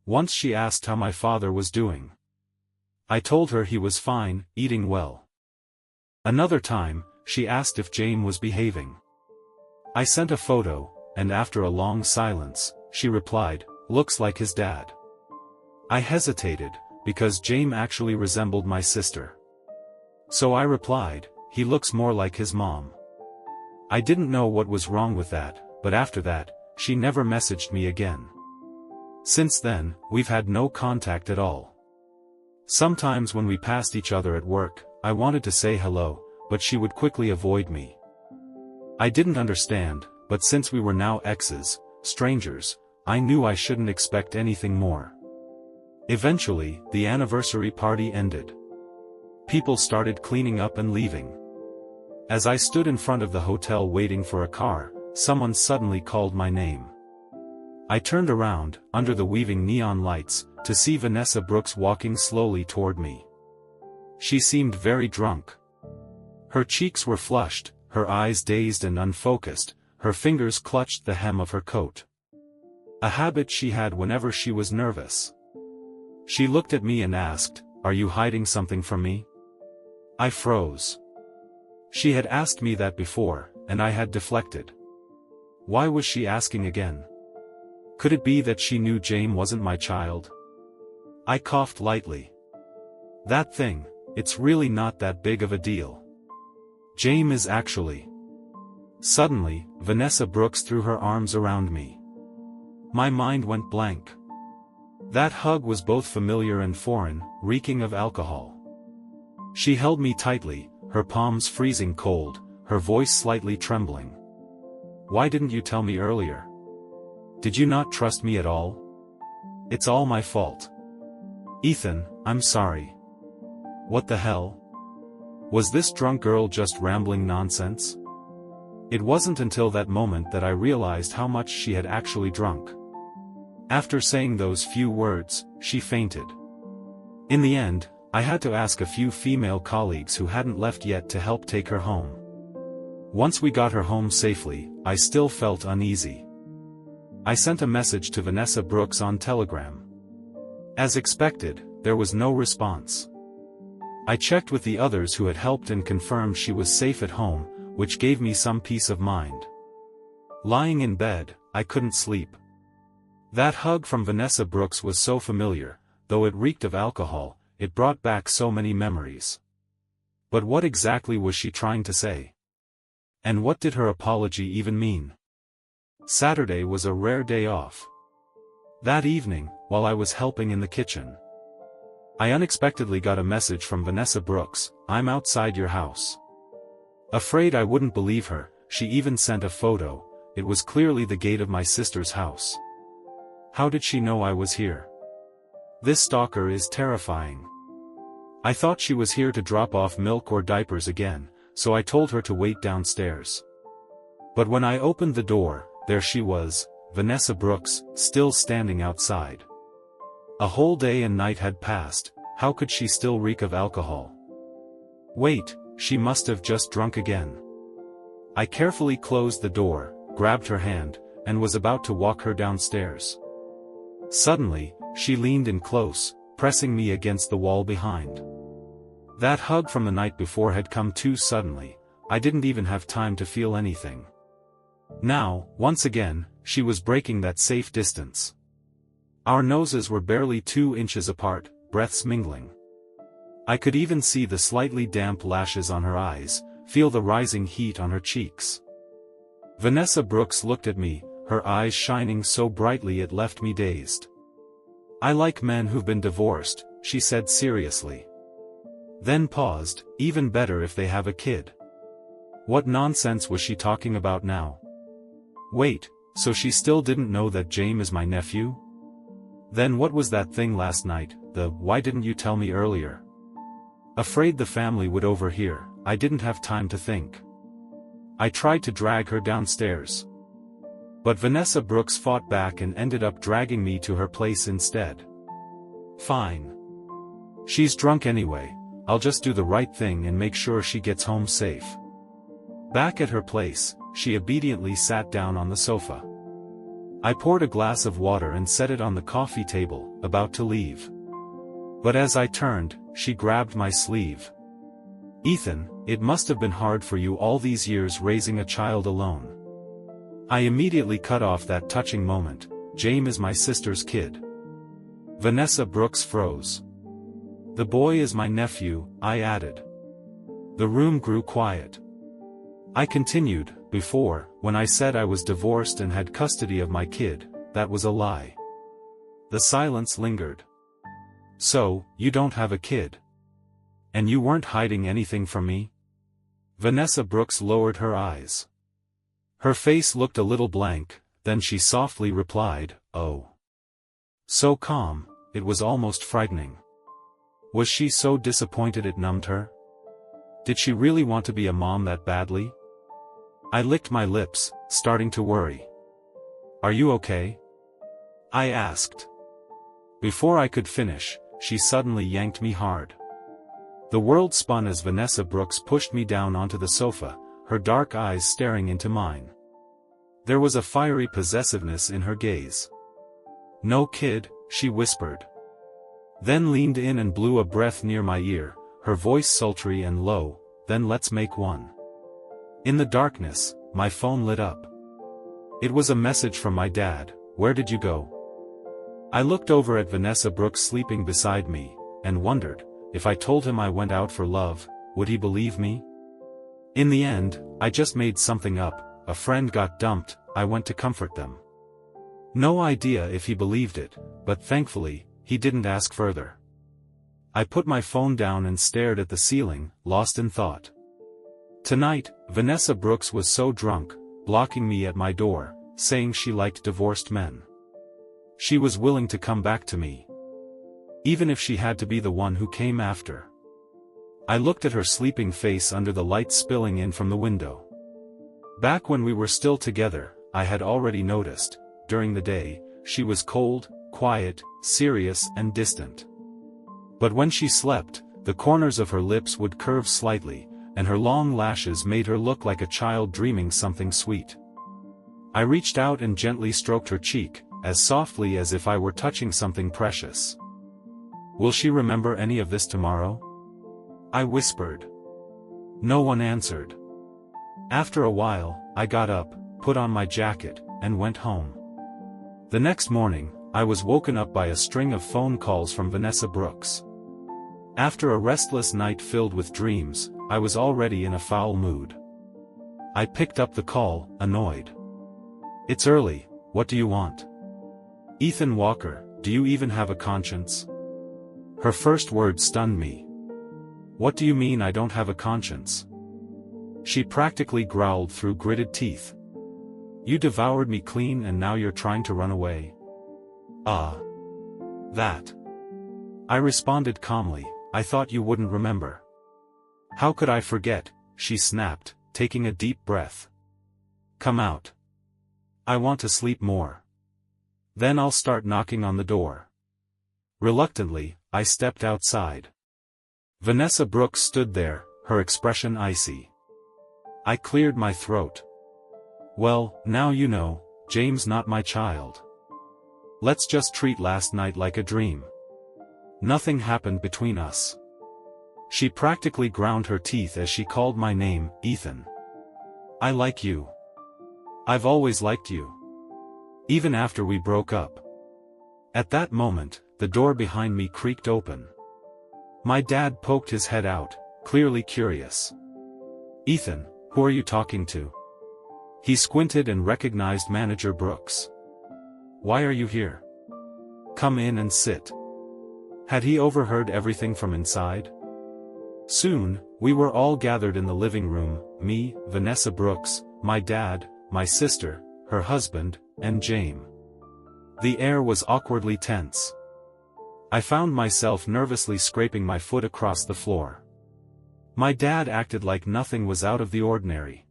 Once she asked how my father was doing. I told her he was fine, eating well. Another time, she asked if Jame was behaving. I sent a photo, and after a long silence, she replied, "Looks like his dad." I hesitated, because Jame actually resembled my sister. So I replied, "He looks more like his mom." I didn't know what was wrong with that, but after that, she never messaged me again. Since then, we've had no contact at all. Sometimes when we passed each other at work, I wanted to say hello, but she would quickly avoid me. I didn't understand, but since we were now exes, strangers, I knew I shouldn't expect anything more. Eventually, the anniversary party ended. People started cleaning up and leaving. As I stood in front of the hotel waiting for a car, someone suddenly called my name. I turned around, under the weaving neon lights, to see Vanessa Brooks walking slowly toward me. She seemed very drunk. Her cheeks were flushed, her eyes dazed and unfocused, her fingers clutched the hem of her coat. A habit she had whenever she was nervous. She looked at me and asked, "Are you hiding something from me?" I froze. She had asked me that before, and I had deflected. Why was she asking again? Could it be that she knew Jame wasn't my child? I coughed lightly. That thing, it's really not that big of a deal. Jame is actually. Suddenly, Vanessa Brooks threw her arms around me. My mind went blank. That hug was both familiar and foreign, reeking of alcohol. She held me tightly, her palms freezing cold, her voice slightly trembling. "Why didn't you tell me earlier? Did you not trust me at all? It's all my fault. Ethan, I'm sorry." What the hell? Was this drunk girl just rambling nonsense? It wasn't until that moment that I realized how much she had actually drunk. After saying those few words, she fainted. In the end, I had to ask a few female colleagues who hadn't left yet to help take her home. Once we got her home safely, I still felt uneasy. I sent a message to Vanessa Brooks on Telegram. As expected, there was no response. I checked with the others who had helped and confirmed she was safe at home, which gave me some peace of mind. Lying in bed, I couldn't sleep. That hug from Vanessa Brooks was so familiar, though it reeked of alcohol, it brought back so many memories. But what exactly was she trying to say? And what did her apology even mean? Saturday was a rare day off. That evening, while I was helping in the kitchen, I unexpectedly got a message from Vanessa Brooks, "I'm outside your house." Afraid I wouldn't believe her, she even sent a photo. It was clearly the gate of my sister's house. How did she know I was here? This stalker is terrifying. I thought she was here to drop off milk or diapers again, so I told her to wait downstairs. But when I opened the door, there she was, Vanessa Brooks, still standing outside. A whole day and night had passed, how could she still reek of alcohol? Wait, she must have just drunk again. I carefully closed the door, grabbed her hand, and was about to walk her downstairs. Suddenly, she leaned in close, pressing me against the wall behind. That hug from the night before had come too suddenly, I didn't even have time to feel anything. Now, once again, she was breaking that safe distance. Our noses were barely 2 inches apart, breaths mingling. I could even see the slightly damp lashes on her eyes, feel the rising heat on her cheeks. Vanessa Brooks looked at me, her eyes shining so brightly it left me dazed. "I like men who've been divorced," she said seriously. Then paused, "Even better if they have a kid." What nonsense was she talking about now? Wait, so she still didn't know that Jame is my nephew? Then what was that thing last night, the "why didn't you tell me earlier"? Afraid the family would overhear, I didn't have time to think. I tried to drag her downstairs. But Vanessa Brooks fought back and ended up dragging me to her place instead. Fine. She's drunk anyway, I'll just do the right thing and make sure she gets home safe." Back at her place, she obediently sat down on the sofa. I poured a glass of water and set it on the coffee table, about to leave. But as I turned, she grabbed my sleeve. "Ethan, it must have been hard for you all these years raising a child alone." I immediately cut off that touching moment. "Jame is my sister's kid." Vanessa Brooks froze. "The boy is my nephew," I added. The room grew quiet. I continued, "Before, when I said I was divorced and had custody of my kid, that was a lie." The silence lingered. "So, you don't have a kid? And you weren't hiding anything from me?" Vanessa Brooks lowered her eyes. Her face looked a little blank, then she softly replied, "Oh." So calm, it was almost frightening. Was she so disappointed it numbed her? Did she really want to be a mom that badly? I licked my lips, starting to worry. "Are you okay?" I asked. Before I could finish, she suddenly yanked me hard. The world spun as Vanessa Brooks pushed me down onto the sofa, her dark eyes staring into mine. There was a fiery possessiveness in her gaze. "No kid," she whispered. Then leaned in and blew a breath near my ear, her voice sultry and low, "Then let's make one." In the darkness, my phone lit up. It was a message from my dad. "Where did you go?" I looked over at Vanessa Brooks sleeping beside me, and wondered, if I told him I went out for love, would he believe me? In the end, I just made something up. A friend got dumped, I went to comfort them. No idea if he believed it, but thankfully, he didn't ask further. I put my phone down and stared at the ceiling, lost in thought. Tonight, Vanessa Brooks was so drunk, blocking me at my door, saying she liked divorced men. She was willing to come back to me, even if she had to be the one who came after. I looked at her sleeping face under the light spilling in from the window. Back when we were still together, I had already noticed, during the day, she was cold, quiet, serious and distant. But when she slept, the corners of her lips would curve slightly, and her long lashes made her look like a child dreaming something sweet. I reached out and gently stroked her cheek, as softly as if I were touching something precious. "Will she remember any of this tomorrow?" I whispered. No one answered. After a while, I got up, put on my jacket, and went home. The next morning, I was woken up by a string of phone calls from Vanessa Brooks. After a restless night filled with dreams, I was already in a foul mood. I picked up the call, annoyed. "It's early, what do you want?" "Ethan Walker, do you even have a conscience?" Her first word stunned me. "What do you mean I don't have a conscience?" She practically growled through gritted teeth. "You devoured me clean and now you're trying to run away." That. I responded calmly, "I thought you wouldn't remember." "How could I forget?" she snapped, taking a deep breath. "Come out. I want to sleep more. Then I'll start knocking on the door." Reluctantly, I stepped outside. Vanessa Brooks stood there, her expression icy. I cleared my throat. "Well, now you know, Jame's not my child. Let's just treat last night like a dream. Nothing happened between us." She practically ground her teeth as she called my name, "Ethan. I like you. I've always liked you. Even after we broke up." At that moment, the door behind me creaked open. My dad poked his head out, clearly curious. "Ethan, who are you talking to?" He squinted and recognized Manager Brooks. "Why are you here? Come in and sit." Had he overheard everything from inside? Soon, we were all gathered in the living room, me, Vanessa Brooks, my dad, my sister, her husband, and Jame. The air was awkwardly tense. I found myself nervously scraping my foot across the floor. My dad acted like nothing was out of the ordinary.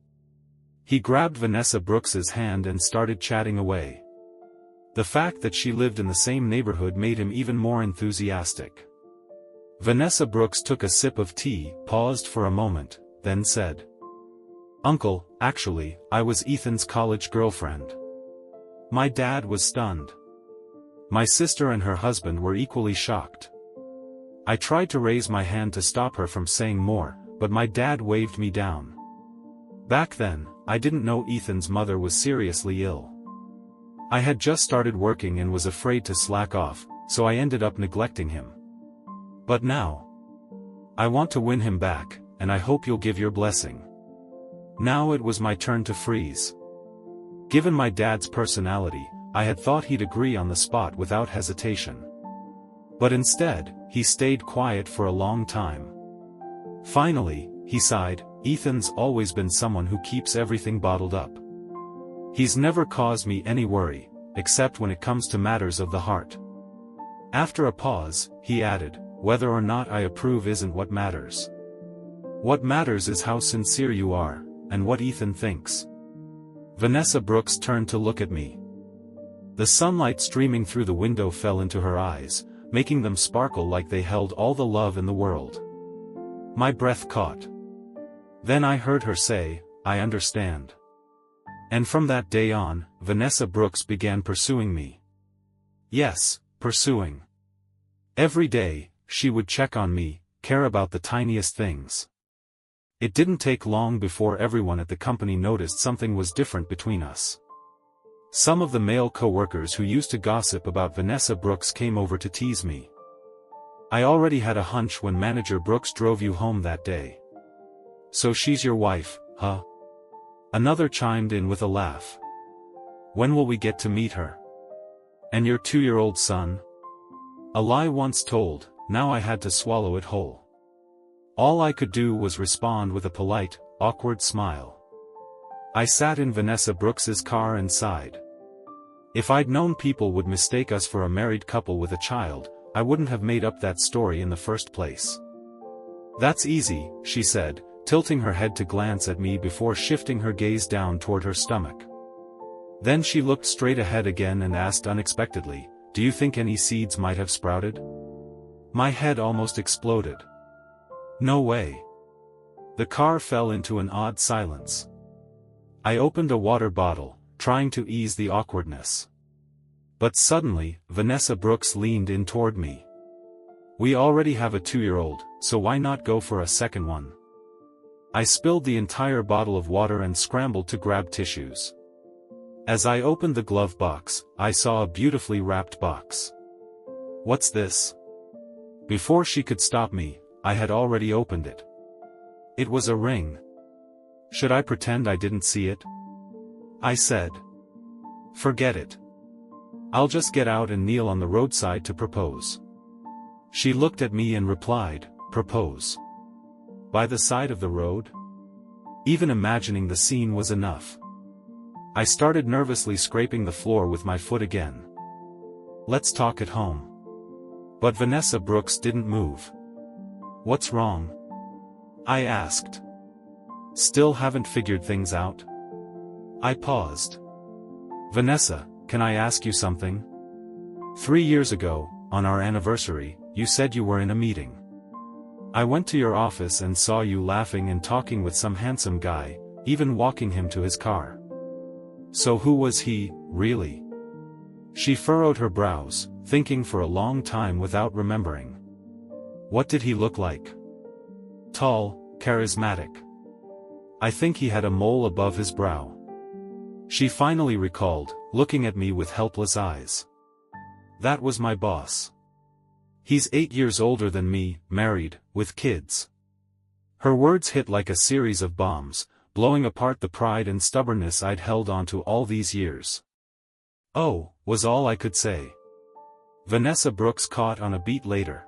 He grabbed Vanessa Brooks's hand and started chatting away. The fact that she lived in the same neighborhood made him even more enthusiastic. Vanessa Brooks took a sip of tea, paused for a moment, then said, "Uncle, actually, I was Ethan's college girlfriend." My dad was stunned. My sister and her husband were equally shocked. I tried to raise my hand to stop her from saying more, but my dad waved me down. Back then, I didn't know Ethan's mother was seriously ill. I had just started working and was afraid to slack off, so I ended up neglecting him. But now, I want to win him back, and I hope you'll give your blessing. Now it was my turn to freeze. Given my dad's personality, I had thought he'd agree on the spot without hesitation. But instead, he stayed quiet for a long time. Finally, he sighed, "Ethan's always been someone who keeps everything bottled up. He's never caused me any worry, except when it comes to matters of the heart." After a pause, he added, "Whether or not I approve isn't what matters. What matters is how sincere you are, and what Ethan thinks." Vanessa Brooks turned to look at me. The sunlight streaming through the window fell into her eyes, making them sparkle like they held all the love in the world. My breath caught. Then I heard her say, "I understand." And from that day on, Vanessa Brooks began pursuing me. Yes, pursuing. Every day, she would check on me, care about the tiniest things. It didn't take long before everyone at the company noticed something was different between us. Some of the male co-workers who used to gossip about Vanessa Brooks came over to tease me. I already had a hunch when Manager Brooks drove you home that day. "So she's your wife, huh?" Another chimed in with a laugh. "When will we get to meet her? And your 2-year-old son?" A lie once told, now I had to swallow it whole. All I could do was respond with a polite, awkward smile. I sat in Vanessa Brooks's car and sighed. If I'd known people would mistake us for a married couple with a child, I wouldn't have made up that story in the first place. "That's easy," she said, tilting her head to glance at me before shifting her gaze down toward her stomach. Then she looked straight ahead again and asked unexpectedly, "Do you think any seeds might have sprouted?" My head almost exploded. No way. The car fell into an odd silence. I opened a water bottle, trying to ease the awkwardness. But suddenly, Vanessa Brooks leaned in toward me. "We already have a 2-year-old, so why not go for a second one?" I spilled the entire bottle of water and scrambled to grab tissues. As I opened the glove box, I saw a beautifully wrapped box. "What's this?" Before she could stop me, I had already opened it. It was a ring. Should I pretend I didn't see it? I said. "Forget it. I'll just get out and kneel on the roadside to propose." She looked at me and replied, "Propose? By the side of the road?" Even imagining the scene was enough. I started nervously scraping the floor with my foot again. "Let's talk at home." But Vanessa Brooks didn't move. "What's wrong?" I asked. "Still haven't figured things out?" I paused. "Vanessa, can I ask you something? 3 years ago, on our anniversary, you said you were in a meeting. I went to your office and saw you laughing and talking with some handsome guy, even walking him to his car. So who was he, really?" She furrowed her brows, thinking for a long time without remembering. "What did he look like?" "Tall, charismatic. I think he had a mole above his brow." She finally recalled, looking at me with helpless eyes. "That was my boss. He's 8 years older than me, married, with kids." Her words hit like a series of bombs, blowing apart the pride and stubbornness I'd held onto all these years. "Oh," was all I could say. Vanessa Brooks caught on a beat later.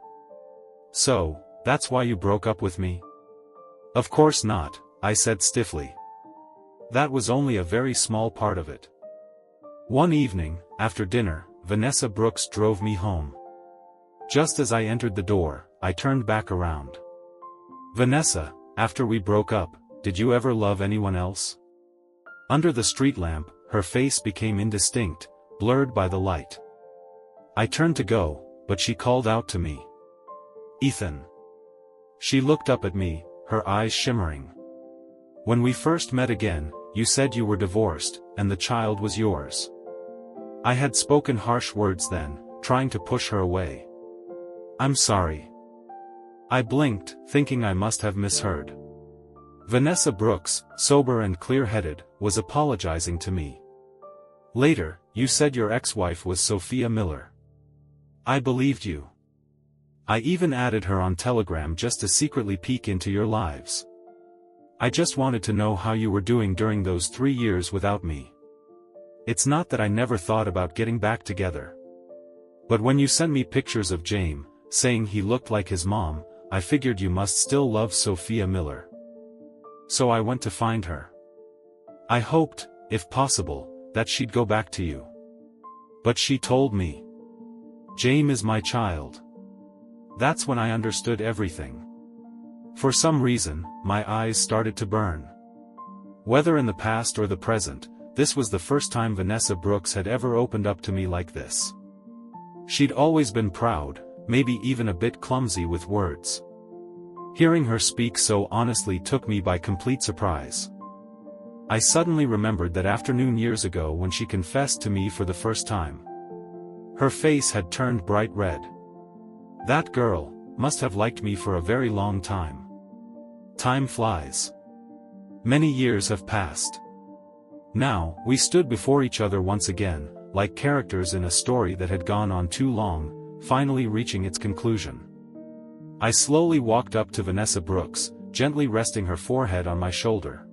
"So, that's why you broke up with me?" "Of course not," I said stiffly. "That was only a very small part of it." One evening, after dinner, Vanessa Brooks drove me home. Just as I entered the door, I turned back around. "Vanessa, after we broke up, did you ever love anyone else?" Under the street lamp, her face became indistinct, blurred by the light. I turned to go, but she called out to me. Ethan. She looked up at me, her eyes shimmering. When we first met again, you said you were divorced, and the child was yours. I had spoken harsh words then, trying to push her away. I'm sorry. I blinked, thinking I must have misheard. Vanessa Brooks, sober and clear-headed, was apologizing to me. Later, you said your ex-wife was Sophia Miller. I believed you. I even added her on Telegram just to secretly peek into your lives. I just wanted to know how you were doing during those 3 years without me. It's not that I never thought about getting back together. But when you sent me pictures of Jame, saying he looked like his mom, I figured you must still love Sophia Miller. So I went to find her. I hoped, if possible, that she'd go back to you. But she told me, Jame is my child. That's when I understood everything. For some reason, my eyes started to burn. Whether in the past or the present, this was the first time Vanessa Brooks had ever opened up to me like this. She'd always been proud, maybe even a bit clumsy with words. Hearing her speak so honestly took me by complete surprise. I suddenly remembered that afternoon years ago when she confessed to me for the first time. Her face had turned bright red. That girl must have liked me for a very long time. Time flies. Many years have passed. Now, we stood before each other once again, like characters in a story that had gone on too long, finally reaching its conclusion. I slowly walked up to Vanessa Brooks, gently resting her forehead on my shoulder.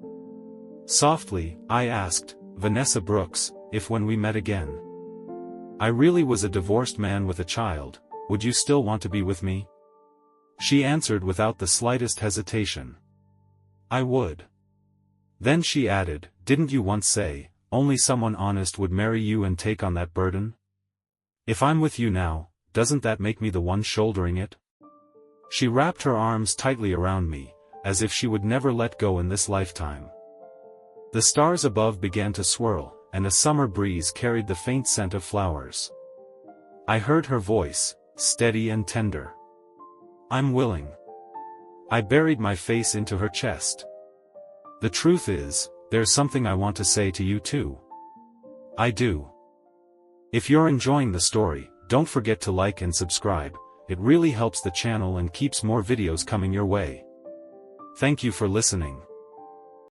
Softly, I asked, Vanessa Brooks, if when we met again, I really was a divorced man with a child, would you still want to be with me? She answered without the slightest hesitation. I would. Then she added, didn't you once say, only someone honest would marry you and take on that burden? If I'm with you now, doesn't that make me the one shouldering it? She wrapped her arms tightly around me, as if she would never let go in this lifetime. The stars above began to swirl, and a summer breeze carried the faint scent of flowers. I heard her voice, steady and tender. I'm willing. I buried my face into her chest. The truth is, there's something I want to say to you too. I do. If you're enjoying the story, don't forget to like and subscribe, it really helps the channel and keeps more videos coming your way. Thank you for listening.